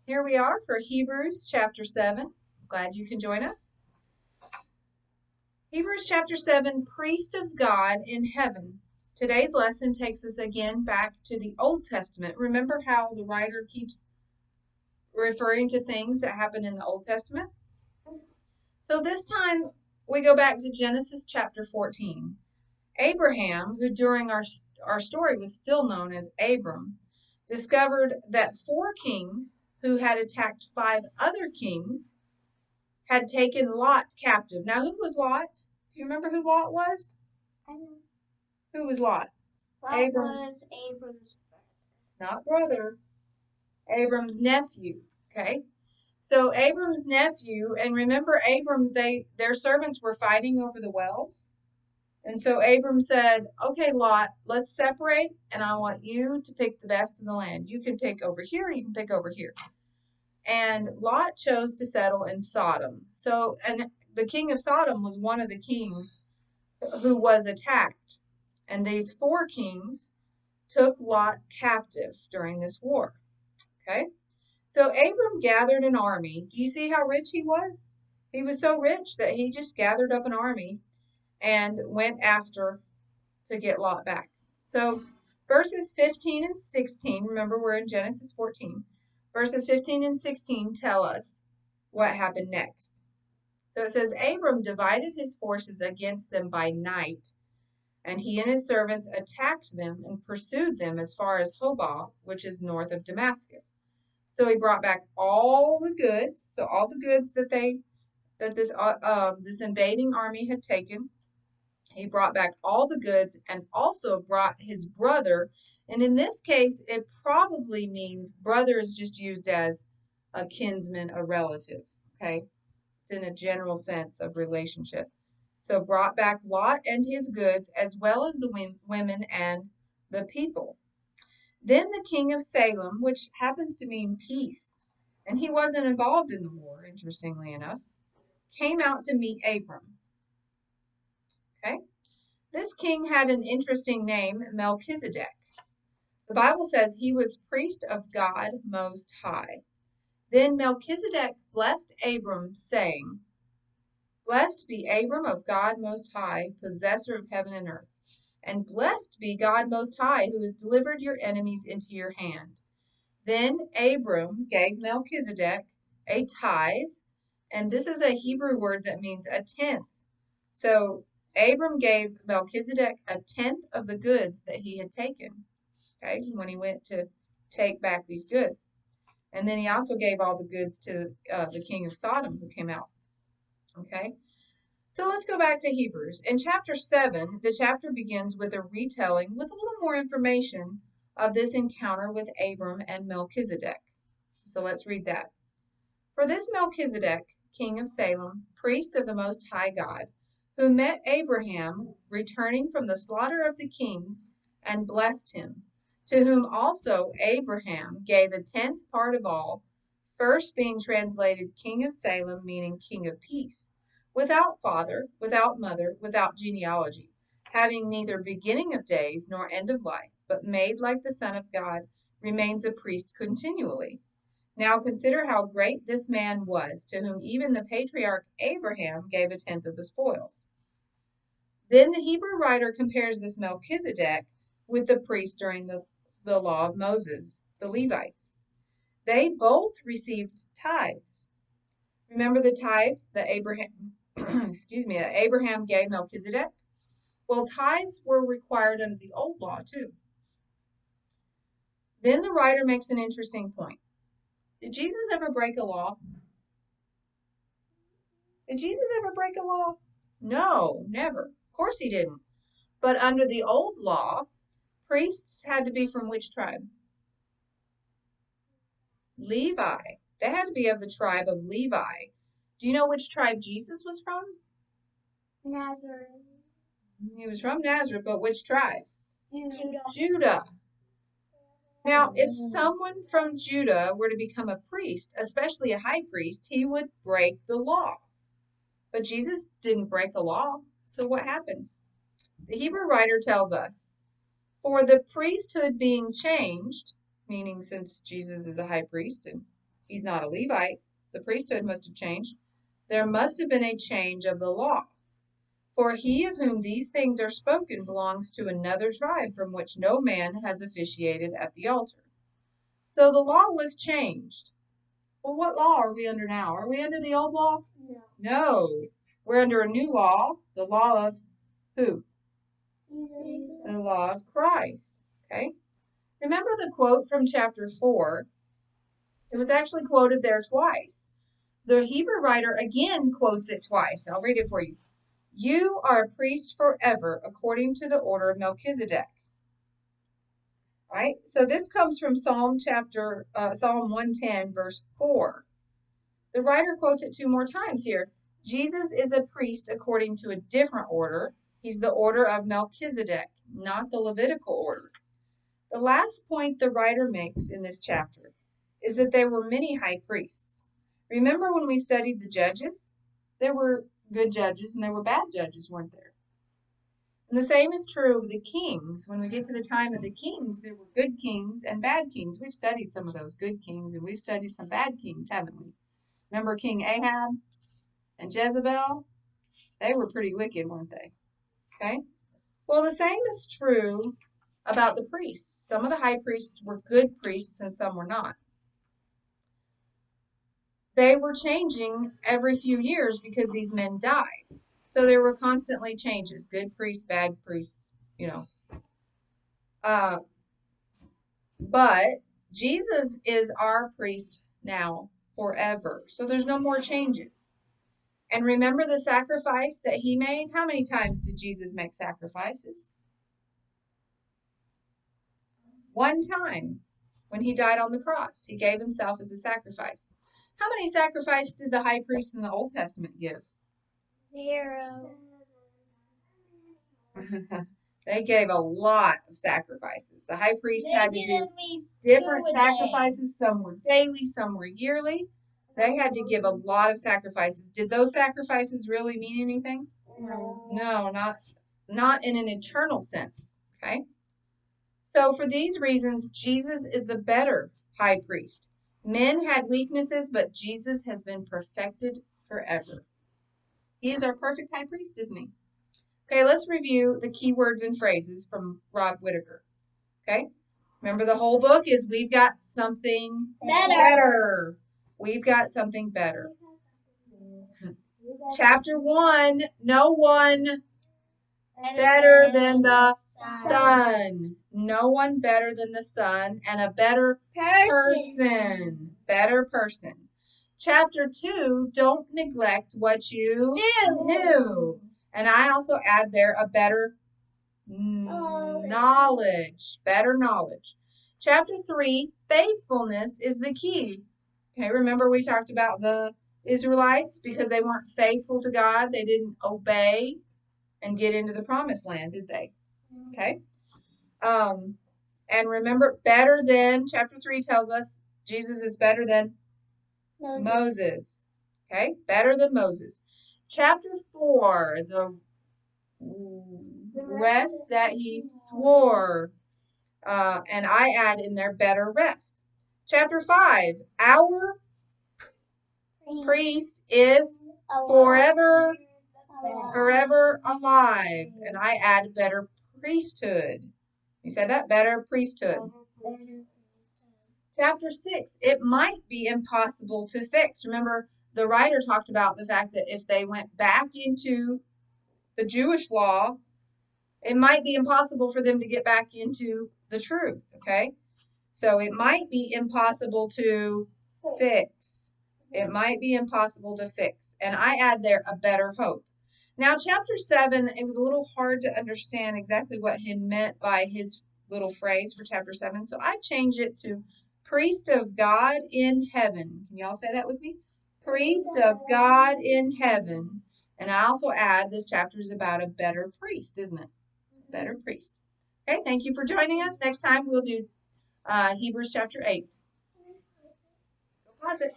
Here we are for Hebrews chapter 7. Glad you can join us. Hebrews chapter 7, Priest of God in Heaven. Today's lesson takes us again back to the Old Testament. Remember how the writer keeps referring to things that happened in the Old Testament? So this time we go back to Genesis chapter 14. Abraham, who during our story was still known as Abram, discovered that 4 kings who had attacked 5 other kings had taken Lot captive. Now, who was Lot? Do you remember who Lot was? I know. Who was Lot? Lot was Abram's brother. Not brother. Abram's nephew. Okay. So Abram's nephew, and remember Abram, their servants were fighting over the wells. And so Abram said, okay, Lot, let's separate, and I want you to pick the best of the land. You can pick over here, you can pick over here. And Lot chose to settle in Sodom. So, and the king of Sodom was one of the kings who was attacked. And these 4 kings took Lot captive during this war. Okay? So Abram gathered an army. Do you see how rich he was? He was so rich that he just gathered up an army and went after to get Lot back. So verses 15 and 16, remember we're in Genesis 14. Verses 15 and 16 tell us what happened next. So it says, Abram divided his forces against them by night, and he and his servants attacked them and pursued them as far as Hobah, which is north of Damascus. So he brought back all the goods, so all the goods that this invading army had taken. He brought back all the goods and also brought his brother. And in this case, it probably means brother is just used as a kinsman, a relative. Okay. It's in a general sense of relationship. So brought back Lot and his goods, as well as the women and the people. Then the king of Salem, which happens to mean peace, and he wasn't involved in the war, interestingly enough, came out to meet Abram. Okay. This king had an interesting name, Melchizedek. The Bible says he was priest of God Most High. Then Melchizedek blessed Abram, saying, Blessed be Abram of God Most High, possessor of heaven and earth. And blessed be God Most High, who has delivered your enemies into your hand. Then Abram gave Melchizedek a tithe, and this is a Hebrew word that means a tenth. So Abram gave Melchizedek a tenth of the goods that he had taken, okay, when he went to take back these goods. And then he also gave all the goods to the king of Sodom who came out, okay. So let's go back to Hebrews. In chapter 7, the chapter begins with a retelling with a little more information of this encounter with Abram and Melchizedek. So let's read that. For this Melchizedek, king of Salem, priest of the Most High God, who met Abraham returning from the slaughter of the kings and blessed him, to whom also Abraham gave a tenth part of all, first being translated king of Salem, meaning king of peace, without father, without mother, without genealogy, having neither beginning of days nor end of life, but made like the Son of God, remains a priest continually. Now consider how great this man was, to whom even the patriarch Abraham gave a tenth of the spoils. Then the Hebrew writer compares this Melchizedek with the priests during the law of Moses, the Levites. They both received tithes. Remember the tithe that Abraham gave Melchizedek? Well, tithes were required under the old law too. Then the writer makes an interesting point. Did Jesus ever break a law? Did Jesus ever break a law? No, never. Of course he didn't. But under the old law, priests had to be from which tribe? Levi. They had to be of the tribe of Levi. Do you know which tribe Jesus was from? Nazareth. He was from Nazareth, but which tribe? Judah. Judah. Now, if someone from Judah were to become a priest, especially a high priest, he would break the law. But Jesus didn't break a law. So what happened? The Hebrew writer tells us, for the priesthood being changed, meaning since Jesus is a high priest and He's not a Levite. The priesthood must have changed. There must have been a change of the law. For he of whom these things are spoken belongs to another tribe from which no man has officiated at the altar. So the law was changed. Well, what law are we under now? Are we under the old law? No. No. We're under a new law, the law of who? Jesus. The law of Christ. Okay? Remember the quote from chapter 4? It was actually quoted there twice. The Hebrew writer again quotes it twice. I'll read it for you. You are a priest forever according to the order of Melchizedek. Right? So this comes from Psalm 110, verse 4. The writer quotes it 2 more times here. Jesus is a priest according to a different order. He's the order of Melchizedek, not the Levitical order. The last point the writer makes in this chapter is that there were many high priests. Remember when we studied the judges? There were good judges and there were bad judges, weren't there? And the same is true of the kings. When we get to the time of the kings, there were good kings and bad kings. We've studied some of those good kings and we've studied some bad kings, haven't we? Remember King Ahab and Jezebel? They were pretty wicked, weren't they? Okay? Well, the same is true about the priests. Some of the high priests were good priests and some were not. They were changing every few years because these men died. So there were constantly changes. Good priests, bad priests, you know. But Jesus is our priest now forever. So there's no more changes. And remember the sacrifice that he made? How many times did Jesus make sacrifices? 1 time when he died on the cross. He gave himself as a sacrifice. How many sacrifices did the high priest in the Old Testament give? 0. They gave a lot of sacrifices. The high priest had to do different 2 a sacrifices. Some were daily, some were yearly. They had to give a lot of sacrifices. Did those sacrifices really mean anything? No, not in an eternal sense. Okay? So for these reasons, Jesus is the better high priest. Men had weaknesses, but Jesus has been perfected forever. He is our perfect high priest, isn't he? Okay, let's review the key words and phrases from Rob Whitaker. Okay? Remember the whole book is we've got something better. We've got something better. Chapter 1, no one better than the Son. No one better than the Son, and a better person. Better person. Chapter 2, don't neglect what you knew. And I also add there a better knowledge. Better knowledge. Chapter 3, faithfulness is the key. Okay, remember we talked about the Israelites because they weren't faithful to God. They didn't obey and get into the promised land, did they? Okay. And remember, better than, chapter 3 tells us Jesus is better than Moses. Okay, better than Moses. Chapter 4, the rest that he swore, and I add in there better rest. Chapter 5, our priest is forever alive, and I add better priesthood. You said that? Better priesthood. Chapter 6, it might be impossible to fix. Remember, the writer talked about the fact that if they went back into the Jewish law, it might be impossible for them to get back into the truth, okay? So it might be impossible to fix. It might be impossible to fix. And I add there a better hope. Now, chapter 7, it was a little hard to understand exactly what he meant by his little phrase for chapter 7. So I changed it to priest of God in heaven. Can y'all say that with me? Priest of God in heaven. And I also add this chapter is about a better priest, isn't it? Better priest. Okay, thank you for joining us. Next time we'll do Hebrews chapter 8. Pause it.